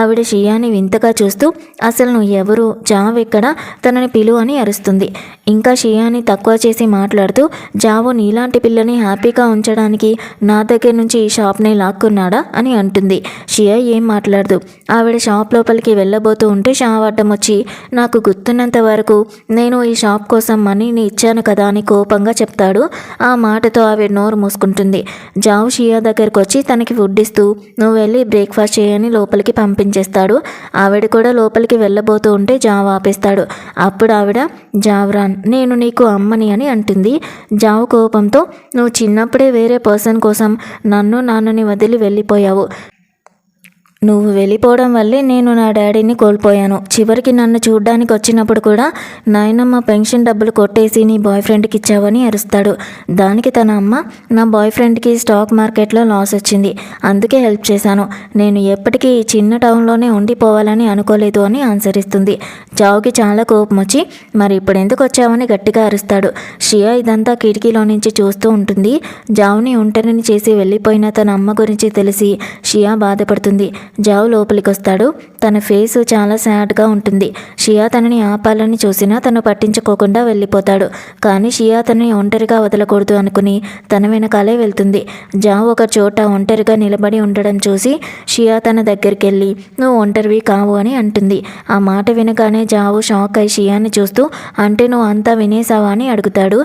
ఆవిడ షియాని వింతగా చూస్తూ అసలు నువ్వు ఎవరు, జావ్ ఎక్కడ, తనని పిలు అని అరుస్తుంది. ఇంకా షియాని తక్కువ చేసి మాట్లాడుతూ జావు నీలాంటి పిల్లని హ్యాపీగా ఉంచడానికి నా దగ్గర నుంచి ఈ షాప్ని లాక్కున్నాడా అని అంటుంది. షియా ఏం మాట్లాడదు. ఆవిడ షాప్లో లోపలికి వెళ్ళబోతూ ఉంటే షావ్ అడ్డం వచ్చి నాకు గుర్తున్నంత వరకు నేను ఈ షాప్ కోసం మనీని ఇచ్చాను కదా అని కోపంగా చెప్తాడు. ఆ మాటతో ఆవిడ నోరు మూసుకుంటుంది. జావ్ షియా దగ్గరకు వచ్చి తనకి ఫుడ్ ఇస్తూ నువ్వు వెళ్ళి బ్రేక్ఫాస్ట్ చేయని లోపలికి పంపించేస్తాడు. ఆవిడ కూడా లోపలికి వెళ్ళబోతూ ఉంటే జావ్ ఆపేస్తాడు. అప్పుడు ఆవిడ జావ్రాన్ నేను నీకు అమ్మని అని అంటుంది. జావ్ కోపంతో నువ్వు చిన్నప్పుడే వేరే పర్సన్ కోసం నన్ను నాన్నని వదిలి వెళ్ళిపోయావు, నువ్వు వెళ్ళిపోవడం వల్లే నేను నా డాడీని కోల్పోయాను, చివరికి నన్ను చూడ్డానికి వచ్చినప్పుడు కూడా నాయనమ్మ పెన్షన్ డబ్బులు కొట్టేసి నీ బాయ్ ఫ్రెండ్కి ఇచ్చావని అరుస్తాడు. దానికి తన అమ్మ నా బాయ్ ఫ్రెండ్కి స్టాక్ మార్కెట్లో లాస్ వచ్చింది, అందుకే హెల్ప్ చేశాను, నేను ఎప్పటికీ ఈ చిన్న టౌన్లోనే ఉండిపోవాలని అనుకోలేదు అని ఆన్సర్ ఇస్తుంది. జావ్కి చాలా కోపం వచ్చి మరి ఇప్పుడు ఎందుకు వచ్చావని గట్టిగా అరుస్తాడు. షియా ఇదంతా కిటికీలో నుంచి చూస్తూ ఉంటుంది. జావ్ని ఒంటరిని చేసి వెళ్ళిపోయిన తన అమ్మ గురించి తెలిసి షియా బాధపడుతుంది. జావ్ లోపలికి వస్తాడు. తన ఫేస్ చాలా సాడ్గా ఉంటుంది. షియా తనని ఆపాలని చూసినా తను పట్టించుకోకుండా వెళ్ళిపోతాడు. కానీ షియా తనని ఒంటరిగా వదలకూడదు అనుకుని తన వెనకాలే వెళ్తుంది. జావ్ ఒక చోట ఒంటరిగా నిలబడి ఉండడం చూసి షియా తన దగ్గరికి వెళ్ళి నువ్వు ఒంటరివి కావు అని అంటుంది. ఆ మాట వినగానే జావు షాక్ అయి షియాని చూస్తూ అంటే నువ్వు అంతా వినేసావా అని అడుగుతాడు.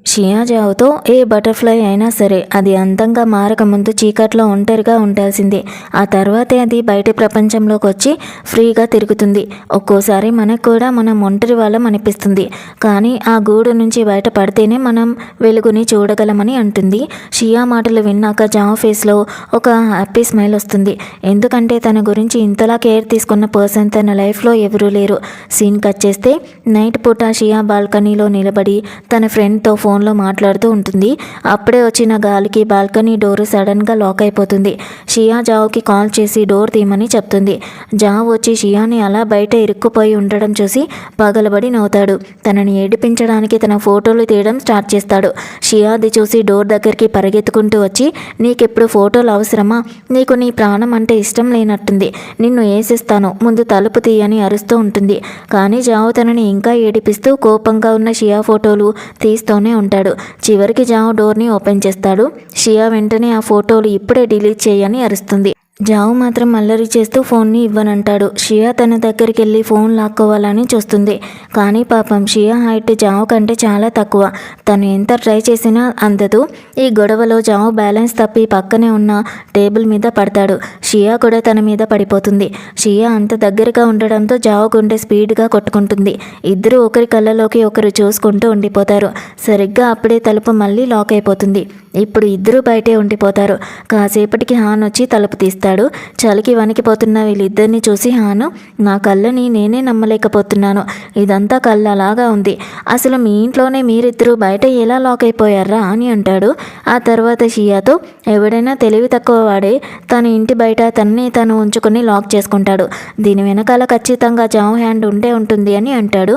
షియా జావ్తో ఏ బటర్ఫ్లై అయినా సరే అది అందంగా మారకముందు చీకట్లో ఒంటరిగా ఉండాల్సిందే, ఆ తర్వాతే అది బయట ప్రపంచంలోకి వచ్చి ఫ్రీగా తిరుగుతుంది. ఒక్కోసారి మనకు కూడా మనం ఒంటరి వాళ్ళం అనిపిస్తుంది, కానీ ఆ గూడు నుంచి బయట పడితేనే మనం వెలుగుని చూడగలమని అంటుంది. షియా మాటలు విన్నాక జావ్ ఫేస్లో ఒక హ్యాపీ స్మైల్ వస్తుంది. ఎందుకంటే తన గురించి ఇంతలా కేర్ తీసుకున్న పర్సన్ తన లైఫ్లో ఎవరూ లేరు. సీన్ కట్ చేస్తే నైట్ పూట షియా బాల్కనీలో నిలబడి తన ఫ్రెండ్తో ఫోన్లో ఫోన్లో మాట్లాడుతూ ఉంటుంది. అప్పుడే వచ్చిన గాలికి బాల్కనీ డోర్ సడన్గా లాక్ అయిపోతుంది. షియా జావుకి కాల్ చేసి డోర్ తీయమని చెప్తుంది. జావు వచ్చి షియాని అలా బయట ఇరుక్కుపోయి ఉండడం చూసి పగలబడి నవ్వుతాడు. తనని ఏడిపించడానికి తన ఫోటోలు తీయడం స్టార్ట్ చేస్తాడు. షియాది చూసి డోర్ దగ్గరికి పరిగెత్తుకుంటూ వచ్చి, నీకెప్పుడు ఫోటోలు అవసరమా? నీకు నీ ప్రాణం అంటే ఇష్టం లేనట్టుంది. నిన్ను వేసేస్తాను, ముందు తలుపు తీయని అరుస్తూ ఉంటుంది. కానీ జావు తనని ఇంకా ఏడిపిస్తూ కోపంగా ఉన్న షియా ఫోటోలు తీస్తూనే ఉంటాడు. చివరికి జావు డోర్ని ఓపెన్ చేస్తాడు. షియా వెంటనే ఆ ఫోటోలు ఇప్పుడే డిలీట్ చేయని అరుస్తుంది. జావు మాత్రం అల్లరి చేస్తూ ఫోన్ని ఇవ్వనంటాడు. షియా తన దగ్గరికి వెళ్ళి ఫోన్ లాక్కోవాలని చూస్తుంది. కానీ పాపం షియా హైట్ జావు కంటే చాలా తక్కువ. తను ఎంత ట్రై చేసినా అందదు. ఈ గొడవలో జావు బ్యాలెన్స్ తప్పి పక్కనే ఉన్న టేబుల్ మీద పడతాడు. షియా కూడా తన మీద పడిపోతుంది. షియా అంత దగ్గరగా ఉండడంతో జావు గుండె స్పీడ్గా కొట్టుకుంటుంది. ఇద్దరు ఒకరి కళ్ళలోకి ఒకరు చూసుకుంటూ ఉండిపోతారు. సరిగ్గా అప్పుడే తలుపు మళ్ళీ లాక్ అయిపోతుంది. ఇప్పుడు ఇద్దరూ బయటే ఉండిపోతారు. కాసేపటికి హాన్ వచ్చి తలుపు తీస్తాడు. చలికి వణికిపోతున్న వీళ్ళిద్దరిని చూసి హాను, నా కళ్ళని నేనే నమ్మలేకపోతున్నాను. ఇదంతా కళ్ళలాగా ఉంది. అసలు మీ ఇంట్లోనే మీరిద్దరూ బయట ఎలా లాక్ అయిపోయారా అని అంటాడు. ఆ తర్వాత షియాతో, ఎవడైనా తెలివి తక్కువ వాడే తన ఇంటి బయట తనని తను ఉంచుకొని లాక్ చేసుకుంటాడు. దీని వెనకాల ఖచ్చితంగా జావ్ హ్యాండ్ ఉండే ఉంటుంది అని అంటాడు.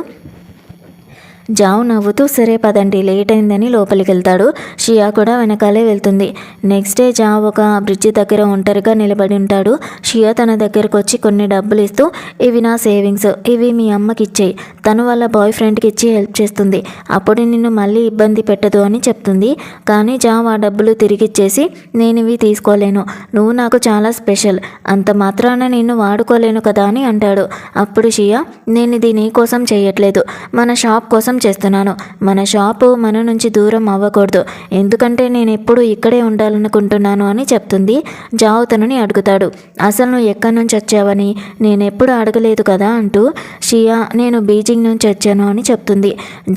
జావు నవ్వుతూ సరే పదండి, లేట్ అయిందని లోపలికి వెళ్తాడు. షియా కూడా వెనకాలే వెళ్తుంది. నెక్స్ట్ డే జావ్ ఒక బ్రిడ్జి దగ్గర ఒంటరిగా నిలబడి ఉంటాడు. షియా తన దగ్గరకు వచ్చి కొన్ని డబ్బులు ఇస్తూ, ఇవి నా సేవింగ్స్, ఇవి మీ అమ్మకి ఇచ్చేయి, తను వాళ్ళ బాయ్ ఫ్రెండ్కి ఇచ్చి హెల్ప్ చేస్తుంది, అప్పుడు నిన్ను మళ్ళీ ఇబ్బంది పెట్టదు అని చెప్తుంది. కానీ జావ్ ఆ డబ్బులు తిరిగిచ్చేసి, నేను ఇవి తీసుకోలేను, నువ్వు నాకు చాలా స్పెషల్, అంత మాత్రాన నిన్ను వాడుకోలేను కదా అని అంటాడు. అప్పుడు షియా, నేను ఇది నీ కోసం చేయట్లేదు, మన షాప్ కోసం చేస్తున్నాను. మన షాపు మన నుంచి దూరం అవ్వకూడదు, ఎందుకంటే నేను ఎప్పుడు ఇక్కడే ఉండాలనుకుంటున్నాను అని చెప్తుంది. జావు తనని అడుగుతాడు, అసలు నువ్వు ఎక్కడి నుంచి వచ్చావని. నేనెప్పుడు అడగలేదు కదా అంటూ. షియా, నేను బీజింగ్ నుంచి వచ్చాను అని చెప్తుంది.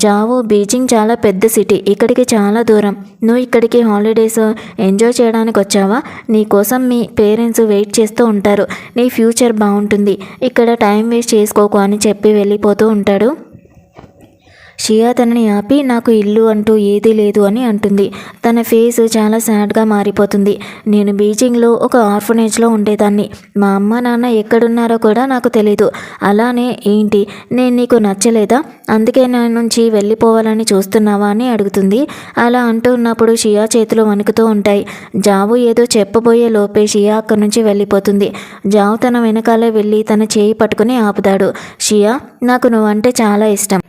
జావు, బీజింగ్ చాలా పెద్ద సిటీ, ఇక్కడికి చాలా దూరం, నువ్వు ఇక్కడికి హాలిడేస్ ఎంజాయ్ చేయడానికి వచ్చావా? నీ కోసం మీ పేరెంట్స్ వెయిట్ చేస్తూ ఉంటారు, నీ ఫ్యూచర్ బాగుంటుంది, ఇక్కడ టైం వేస్ట్ చేసుకోకు అని చెప్పి వెళ్ళిపోతూ ఉంటాడు. షియా తనని ఆపి, నాకు ఇల్లు అంటూ ఏదీ లేదు అని అంటుంది. తన ఫేస్ చాలా సాడ్గా మారిపోతుంది. నేను బీజింగ్లో ఒక ఆర్ఫనేజ్లో ఉండేదాన్ని, మా అమ్మ నాన్న ఎక్కడున్నారో కూడా నాకు తెలీదు. అలానే ఏంటి, నేను నీకు నచ్చలేదా, అందుకే నా నుంచి వెళ్ళిపోవాలని చూస్తున్నావా అని అడుగుతుంది. అలా అంటూ ఉన్నప్పుడు షియా చేతులు వణుకుతూ ఉంటాయి. జావు ఏదో చెప్పబోయే లోపే షియా అక్కడి నుంచి వెళ్ళిపోతుంది. జావు తన వెనకాలే వెళ్ళి తన చేయి పట్టుకుని ఆపుతాడు. షియా, నాకు నువ్వంటే చాలా ఇష్టం.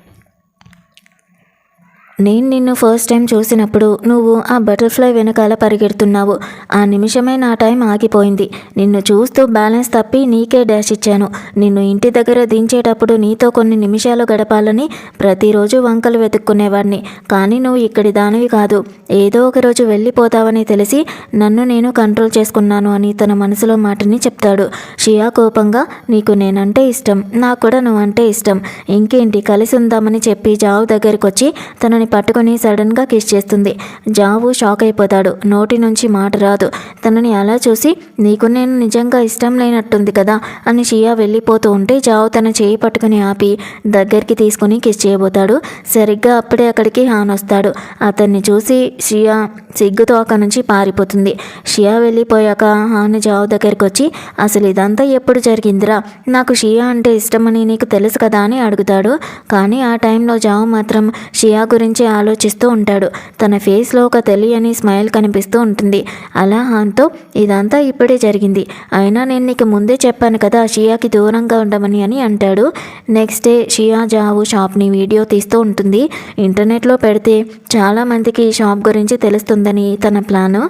నేను నిన్ను ఫస్ట్ టైం చూసినప్పుడు నువ్వు ఆ బటర్ఫ్లై వెనకాల పరిగెడుతున్నావు. ఆ నిమిషమే నా టైం ఆగిపోయింది. నిన్ను చూస్తూ బ్యాలెన్స్ తప్పి నీకే డాష్ ఇచ్చాను. నిన్ను ఇంటి దగ్గర దించేటప్పుడు నీతో కొన్ని నిమిషాలు గడపాలని ప్రతిరోజు వంకలు వెతుక్కునేవాడిని. కానీ నువ్వు ఇక్కడి దానివి కాదు. ఏదో ఒక రోజు వెళ్ళిపోతావని తెలిసి నన్ను నేను కంట్రోల్ చేసుకున్నాను అని తన మనసులో మాటని చెప్తాడు. షియా కోపంగా, నీకు నేనంటే ఇష్టం, నాకు కూడా నువ్వంటే ఇష్టం, ఇంకేంటి కలిసి ఉందామని చెప్పి జావు దగ్గరికి వచ్చి తనని పట్టుకొని సడన్గా కిస్ చేస్తుంది. జావు షాక్ అయిపోతాడు. నోటి నుంచి మాట రాదు. తనని అలా చూసి, నీకు నేను నిజంగా ఇష్టం లేనట్టుంది కదా అని షియా వెళ్ళిపోతూ ఉంటే జావు తన చేయి పట్టుకుని ఆపి దగ్గరికి తీసుకుని కిస్ చేయబోతాడు. సరిగ్గా అప్పుడే అక్కడికి హాన్ వస్తాడు. అతన్ని చూసి షియా సిగ్గుతో అక్కడి నుంచి పారిపోతుంది. షియా వెళ్ళిపోయాక హాన్ జావు దగ్గరికి వచ్చి, అసలు ఇదంతా ఎప్పుడు జరిగిందిరా, నాకు షియా అంటే ఇష్టమని నీకు తెలుసు కదా అని అడుగుతాడు. కానీ ఆ టైంలో జావు మాత్రం షియా గురించి ఆలోచిస్తూ ఉంటాడు. తన ఫేస్లో ఒక తెలియని స్మైల్ కనిపిస్తూ ఉంటుంది. అలా హాన్తో, ఇదంతా ఇప్పుడే జరిగింది, అయినా నేను నీకు ముందే చెప్పాను కదా షియాకి దూరంగా ఉండమని అని అంటాడు. నెక్స్ట్ డే షియా జావు షాప్ని వీడియో తీస్తూ ఉంటుంది. ఇంటర్నెట్లో పెడితే చాలామందికి ఈ షాప్ గురించి తెలుస్తుందని తన ప్లాను.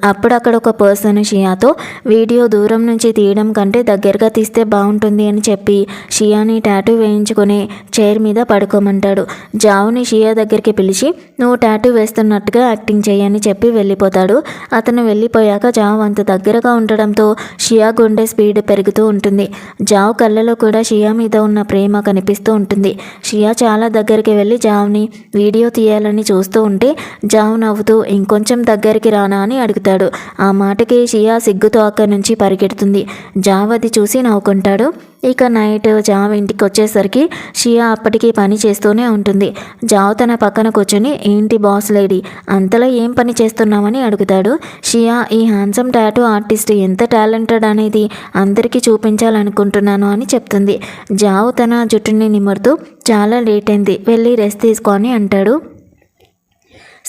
అప్పుడు అక్కడ ఒక పర్సన్ షియాతో, వీడియో దూరం నుంచి తీయడం కంటే దగ్గరగా తీస్తే బాగుంటుంది అని చెప్పి షియాని టాటూ వేయించుకుని చైర్ మీద పడుకోమంటాడు. జావుని షియా దగ్గరికి పిలిచి, నువ్వు టాటూ వేస్తున్నట్టుగా యాక్టింగ్ చేయని చెప్పి వెళ్ళిపోతాడు. అతను వెళ్ళిపోయాక జావు అంత దగ్గరగా ఉండడంతో షియా గుండె స్పీడ్ పెరుగుతూ ఉంటుంది. జావు కళ్ళలో కూడా షియా మీద ఉన్న ప్రేమ కనిపిస్తూ ఉంటుంది. షియా చాలా దగ్గరికి వెళ్ళి జావుని వీడియో తీయాలని చూస్తూ ఉంటే జావు నవ్వుతూ, ఇంకొంచెం దగ్గరికి రానా అని అడుగుతాడు. అడుగుతాడు. ఆ మాటకి షియా సిగ్గుతో అక్కడి నుంచి పరిగెడుతుంది. జావ్ అది చూసి నవ్వుకుంటాడు. ఇక నైట్ జావ్ ఇంటికి వచ్చేసరికి షియా అప్పటికి పని చేస్తూనే ఉంటుంది. జావ్ తన పక్కన కూర్చొని ఏంటి బాస్ లేడీ అంతలో ఏం పని చేస్తున్నామని అడుగుతాడు. షియా ఈ హ్యాండ్సమ్ టాటూ ఆర్టిస్ట్ ఎంత టాలెంటెడ్ అనేది అందరికీ చూపించాలనుకుంటున్నాను అని చెప్తుంది. జావ్ తన జుట్టుని నిమురుతూ చాలా లేట్ అయింది, వెళ్ళి రెస్ట్ తీసుకొని అంటాడు.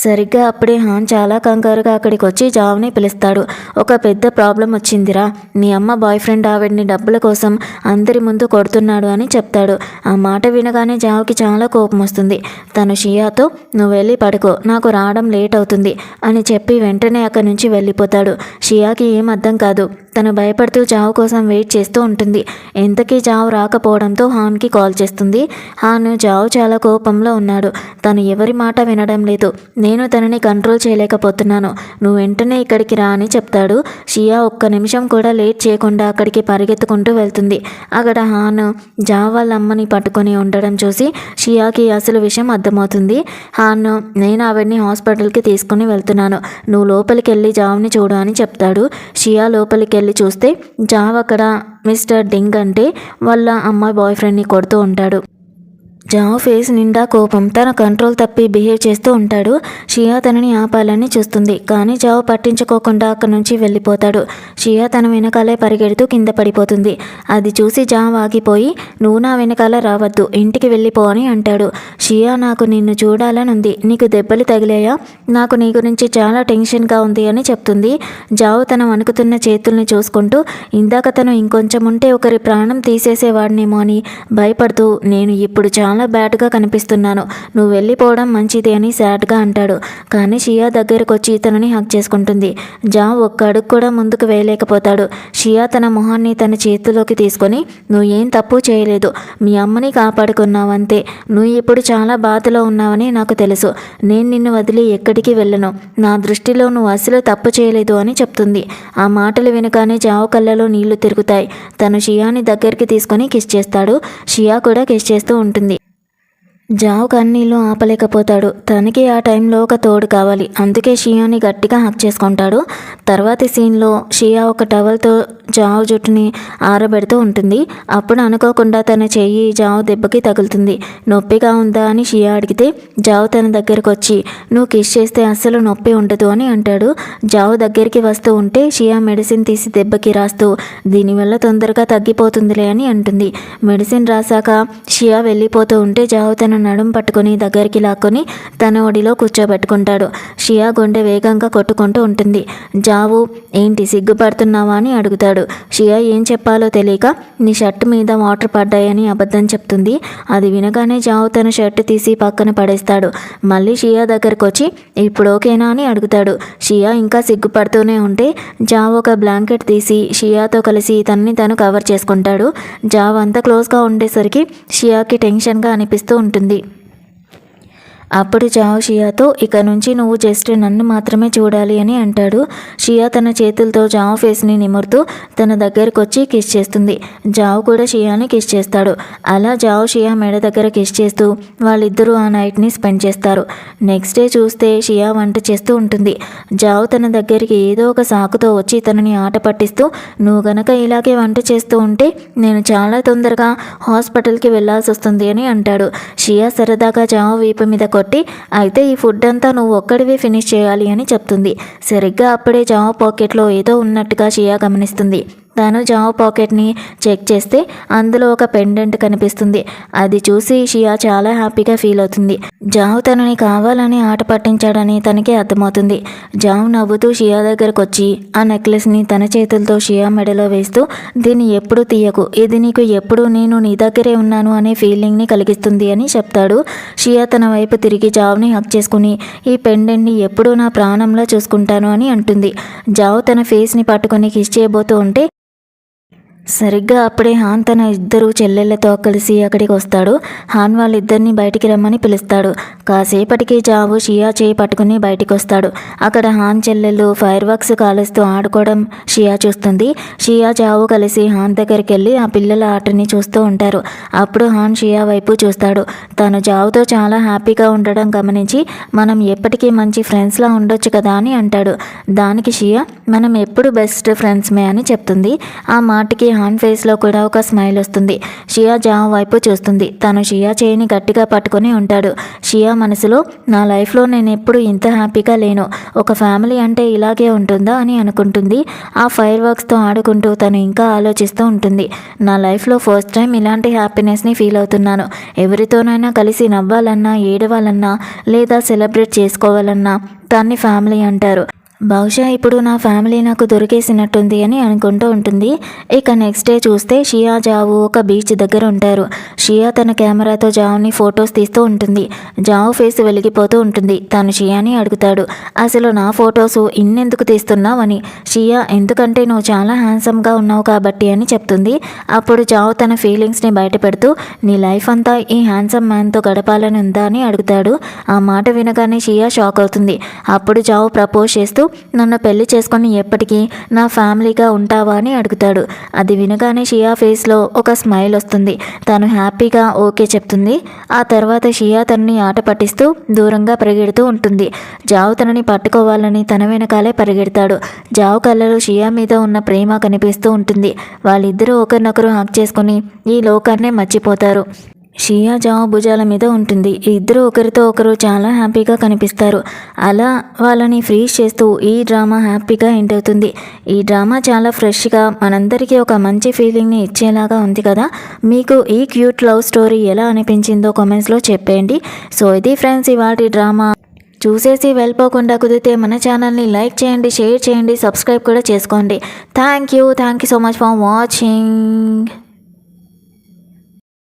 సరిగ్గా అప్పుడే హాన్ చాలా కంగారుగా అక్కడికి వచ్చి జావ్ని పిలుస్తాడు. ఒక పెద్ద ప్రాబ్లం వచ్చిందిరా, మీ అమ్మ బాయ్ ఫ్రెండ్ ఆవిడ్ని డబ్బుల కోసం అందరి ముందు కొడుతున్నాడు అని చెప్తాడు. ఆ మాట వినగానే జావ్కి చాలా కోపం వస్తుంది. తను షియాతో నువ్వు వెళ్ళి పడుకో, నాకు రావడం లేట్ అవుతుంది అని చెప్పి వెంటనే అక్కడి నుంచి వెళ్ళిపోతాడు. షియాకి ఏం అర్థం కాదు. తను భయపడుతూ జావ్ కోసం వెయిట్ చేస్తూ ఉంటుంది. ఎంతకీ జావ్ రాకపోవడంతో హాన్కి కాల్ చేస్తుంది. హాన్ జావ్ చాలా కోపంలో ఉన్నాడు. తను ఎవరి మాట వినడం లేదు. నేను తనని కంట్రోల్ చేయలేకపోతున్నాను, నువ్వు వెంటనే ఇక్కడికి రా అని చెప్తాడు. షియా ఒక్క నిమిషం కూడా లేట్ చేయకుండా అక్కడికి పరిగెత్తుకుంటూ వెళ్తుంది. అక్కడ హాన్ జావ్ వాళ్ళ అమ్మని పట్టుకొని ఉండడం చూసి షియాకి అసలు విషయం అర్థమవుతుంది. హాన్ నేను ఆవిడ్ని హాస్పిటల్కి తీసుకుని వెళ్తున్నాను, నువ్వు లోపలికి వెళ్ళి జావ్ని చూడు అని చెప్తాడు. షియా లోపలికి వెళ్ళి చూస్తే జావ్ అక్కడ మిస్టర్ డింగ్ అంటే వాళ్ళ అమ్మాయి బాయ్ ఫ్రెండ్ని కొడుతూ ఉంటాడు. జావ్ ఫేస్ నిండా కోపం, తన కంట్రోల్ తప్పి బిహేవ్ చేస్తూ ఉంటాడు. షియా తనని ఆపాలని చూస్తుంది, కానీ జావ్ పట్టించుకోకుండా అక్కడి నుంచి వెళ్ళిపోతాడు. షియా తన వెనకాలే పరిగెడుతూ కింద పడిపోతుంది. అది చూసి జావ్ ఆగిపోయి నువ్వు నా వెనకాల రావద్దు, ఇంటికి వెళ్ళిపో అని అంటాడు. షియా నాకు నిన్ను చూడాలనుంది, నీకు దెబ్బలు తగిలాయా, నాకు నీ గురించి చాలా టెన్షన్గా ఉంది అని చెప్తుంది. జావ్ తన వణుకుతున్న చేతుల్ని చూసుకుంటూ ఇందాక తను ఇంకొంచెం ఉంటే ఒకరి ప్రాణం తీసేసేవాడినేమో అని భయపడుతూ నేను ఇప్పుడు చాలా బ్యాడ్గా కనిపిస్తున్నాను, నువ్వు వెళ్ళిపోవడం మంచిది అని సాడ్గా అంటాడు. కానీ షియా దగ్గరకు వచ్చి తనని హగ్ చేసుకుంటుంది. జావ్ ఒక్క అడుగు కూడా ముందుకు వేయలేకపోతాడు. షియా తన మొహాన్ని తన చేతిలోకి తీసుకొని నువ్వు ఏం తప్పు చేయలేదు, మీ అమ్మని కాపాడుకున్నావంతే, నువ్వు ఇప్పుడు చాలా బాధలో ఉన్నావని నాకు తెలుసు, నేను నిన్ను వదిలి ఎక్కడికి వెళ్ళను, నా దృష్టిలో నువ్వు అసలు తప్పు చేయలేదు అని చెప్తుంది. ఆ మాటలు వినగానే జావ్ కళ్ళలో నీళ్లు తిరుగుతాయి. తను షియాని దగ్గరికి తీసుకొని కిస్ చేస్తాడు. షియా కూడా కిస్ చేస్తూ ఉంటుంది. జావ్ కన్నీళ్ళు ఆపలేకపోతాడు. తనకి ఆ టైంలో ఒక తోడు కావాలి, అందుకే షియాని గట్టిగా హక్ చేసుకుంటాడు. తర్వాతి సీన్లో షియా ఒక టవల్తో జావ్ జుట్టుని ఆరబెడుతూ ఉంటుంది. అప్పుడు అనుకోకుండా తన చెయ్యి జావ్ దెబ్బకి తగులుతుంది. నొప్పిగా ఉందా అని షియా అడిగితే జావ్ తన దగ్గరకు వచ్చి నువ్వు కిస్ చేస్తే అస్సలు నొప్పి ఉండదు అని అంటాడు. జావ్ దగ్గరికి వస్తూ ఉంటే షియా మెడిసిన్ తీసి దెబ్బకి రాస్తూ దీనివల్ల తొందరగా తగ్గిపోతుందిలే అని అంటుంది. మెడిసిన్ రాసాక షియా వెళ్ళిపోతూ ఉంటే జావ్ తన నడుం పట్టుకొని దగ్గరికి లాక్కొని తన ఒడిలో కూర్చోబెట్టుకుంటాడు. షియా గుండె వేగంగా కొట్టుకుంటూ ఉంటుంది. జావు ఏంటి సిగ్గుపడుతున్నావా అని అడుగుతాడు. షియా ఏం చెప్పాలో తెలియక నీ షర్ట్ మీద వాటర్ పడ్డాయని అబద్ధం చెప్తుంది. అది వినగానే జావు తన షర్ట్ తీసి పక్కన పడేస్తాడు. మళ్ళీ షియా దగ్గరకు వచ్చి ఇప్పుడు ఓకేనా అని అడుగుతాడు. షియా ఇంకా సిగ్గుపడుతూనే ఉంటే జావ్ ఒక బ్లాంకెట్ తీసి షియాతో కలిసి తనని తను కవర్ చేసుకుంటాడు. జావ్ అంత క్లోజ్గా ఉండేసరికి షియాకి టెన్షన్గా అనిపిస్తూ ఉంటుంది. అప్పుడు జావ్ షియాతో ఇక నుంచి నువ్వు జస్ట్ నన్ను మాత్రమే చూడాలి అని అంటాడు. షియా తన చేతులతో జావ్ ఫేస్ని నిమురుతూ తన దగ్గరకు వచ్చి కిస్ చేస్తుంది. జావ్ కూడా షియాని కిస్ చేస్తాడు. అలా జావ్ షియా మెడ దగ్గర కిస్ చేస్తూ వాళ్ళిద్దరూ ఆ నైట్ని స్పెండ్ చేస్తారు. నెక్స్ట్ డే చూస్తే షియా వంట చేస్తూ ఉంటుంది. జావ్ తన దగ్గరికి ఏదో ఒక సాకుతో వచ్చి తనని ఆట పట్టిస్తూ నువ్వు గనక ఇలాగే వంట చేస్తూ ఉంటే నేను చాలా తొందరగా హాస్పిటల్కి వెళ్ళాల్సి వస్తుంది అని అంటాడు. షియా సరదాగా జావ్ వీపు మీద కొట్టి అయితే ఈ ఫుడ్ అంతా నువ్వు ఒక్కడివే ఫినిష్ చేయాలి అని చెప్తుంది. సరిగ్గా అప్పుడే జావ్ పాకెట్లో ఏదో ఉన్నట్టుగా షియా గమనిస్తుంది. తను జావ్ పాకెట్ని చెక్ చేస్తే అందులో ఒక పెండెంట్ కనిపిస్తుంది. అది చూసి షియా చాలా హ్యాపీగా ఫీల్ అవుతుంది. జావ్ తనని కావాలని ఆట పట్టించాడని తనకి అర్థమవుతుంది. జావ్ నవ్వుతూ షియా దగ్గరకు వచ్చి ఆ నెక్లెస్ని తన చేతులతో షియా మెడలో వేస్తూ దీన్ని ఎప్పుడు తీయకు, ఇది నీకు ఎప్పుడు నేను నీ దగ్గరే ఉన్నాను అనే ఫీలింగ్ని కలిగిస్తుంది అని చెప్తాడు. షియా తన వైపు తిరిగి జావ్ని హక్ చేసుకుని ఈ పెండెంట్ని ఎప్పుడూ నా ప్రాణంలో చూసుకుంటాను అని అంటుంది. జావ్ తన ఫేస్ని పట్టుకొని కిస్ చేయబోతూ ఉంటే సరిగ్గా అప్పుడే హాన్ తన ఇద్దరు చెల్లెళ్ళతో కలిసి అక్కడికి వస్తాడు. హాన్ వాళ్ళిద్దరిని బయటికి రమ్మని పిలుస్తాడు. కాసేపటికి జావు షియా చేయి పట్టుకుని బయటికి వస్తాడు. అక్కడ హాన్ చెల్లెళ్ళు ఫైర్ వర్క్స్ కాలుస్తూ ఆడుకోవడం షియా చూస్తుంది. షియా జావు కలిసి హాన్ దగ్గరికి వెళ్ళి ఆ పిల్లల ఆటని చూస్తూ ఉంటారు. అప్పుడు హాన్ షియా వైపు చూస్తాడు. తను జావుతో చాలా హ్యాపీగా ఉండడం గమనించి మనం ఎప్పటికీ మంచి ఫ్రెండ్స్లా ఉండొచ్చు కదా అని అంటాడు. దానికి షియా మనం ఎప్పుడు బెస్ట్ ఫ్రెండ్స్మే అని చెప్తుంది. ఆ మాటకి హాన్ ఫేస్లో కూడా ఒక స్మైల్ వస్తుంది. షియా జావ్ వైపు చూస్తుంది. తను షియా చేయిని గట్టిగా పట్టుకుని ఉంటాడు. షియా మనసులో నా లైఫ్లో నేను ఎప్పుడు ఇంత హ్యాపీగా లేను, ఒక ఫ్యామిలీ అంటే ఇలాగే ఉంటుందా అని అనుకుంటుంది. ఆ ఫైర్ వర్క్స్తో ఆడుకుంటూ తను ఇంకా ఆలోచిస్తూ ఉంటుంది. నా లైఫ్లో ఫస్ట్ టైం ఇలాంటి హ్యాపీనెస్ని ఫీల్ అవుతున్నాను. ఎవరితోనైనా కలిసి నవ్వాలన్నా, ఏడవాలన్నా లేదా సెలబ్రేట్ చేసుకోవాలన్నా దాన్ని ఫ్యామిలీ అంటారు. బహుశా ఇప్పుడు నా ఫ్యామిలీ నాకు దొరికేసినట్టుంది అని అనుకుంటూ ఉంటుంది. ఇక నెక్స్ట్ డే చూస్తే షియా జావు ఒక బీచ్ దగ్గర ఉంటారు. షియా తన కెమెరాతో జావుని ఫొటోస్ తీస్తూ ఉంటుంది. జావు ఫేస్ వెలిగిపోతూ ఉంటుంది. తను షియాని అడుగుతాడు, అసలు నా ఫొటోస్ ఇన్నెందుకు తీస్తున్నావు అని. షియా ఎందుకంటే నువ్వు చాలా హ్యాండ్సమ్గా ఉన్నావు కాబట్టి అని చెప్తుంది. అప్పుడు జావు తన ఫీలింగ్స్ని బయట పెడుతూ నీ లైఫ్ అంతా ఈ హ్యాండ్సమ్ మ్యాన్తో గడపాలని ఉందా అని అడుగుతాడు. ఆ మాట వినగానే షియా షాక్ అవుతుంది. అప్పుడు జావు ప్రపోజ్ చేస్తూ నన్ను పెళ్లి చేసుకొని ఎప్పటికీ నా ఫ్యామిలీగా ఉంటావా అని అడుగుతాడు. అది వినగానే షియా ఫేస్లో ఒక స్మైల్ వస్తుంది. తను హ్యాపీగా ఓకే చెప్తుంది. ఆ తర్వాత షియా తనని ఆట పట్టిస్తూ దూరంగా పరిగెడుతూ ఉంటుంది. జావు తనని పట్టుకోవాలని తన వెనకాలే పరిగెడతాడు. జావు కళ్ళలో షియా మీద ఉన్న ప్రేమ కనిపిస్తూ ఉంటుంది. వాళ్ళిద్దరూ ఒకరినొకరు హక్ చేసుకుని ఈ లోకాన్నే మర్చిపోతారు. షియా జావు భుజాల మీద ఉంటుంది. ఇద్దరు ఒకరితో ఒకరు చాలా హ్యాపీగా కనిపిస్తారు. అలా వాళ్ళని ఫ్రీజ్ చేస్తూ ఈ డ్రామా హ్యాపీగా ఎండ్ అవుతుంది. ఈ డ్రామా చాలా ఫ్రెష్గా మనందరికీ ఒక మంచి ఫీలింగ్ని ఇచ్చేలాగా ఉంది కదా. మీకు ఈ క్యూట్ లవ్ స్టోరీ ఎలా అనిపించిందో కామెంట్స్లో చెప్పేయండి. సో ఇది ఫ్రెండ్స్ ఇవాళ డ్రామా. చూసేసి వెళ్ళిపోకుండా కుదిరితే మన ఛానల్ని లైక్ చేయండి, షేర్ చేయండి, సబ్స్క్రైబ్ కూడా చేసుకోండి. Thank you so much for watching.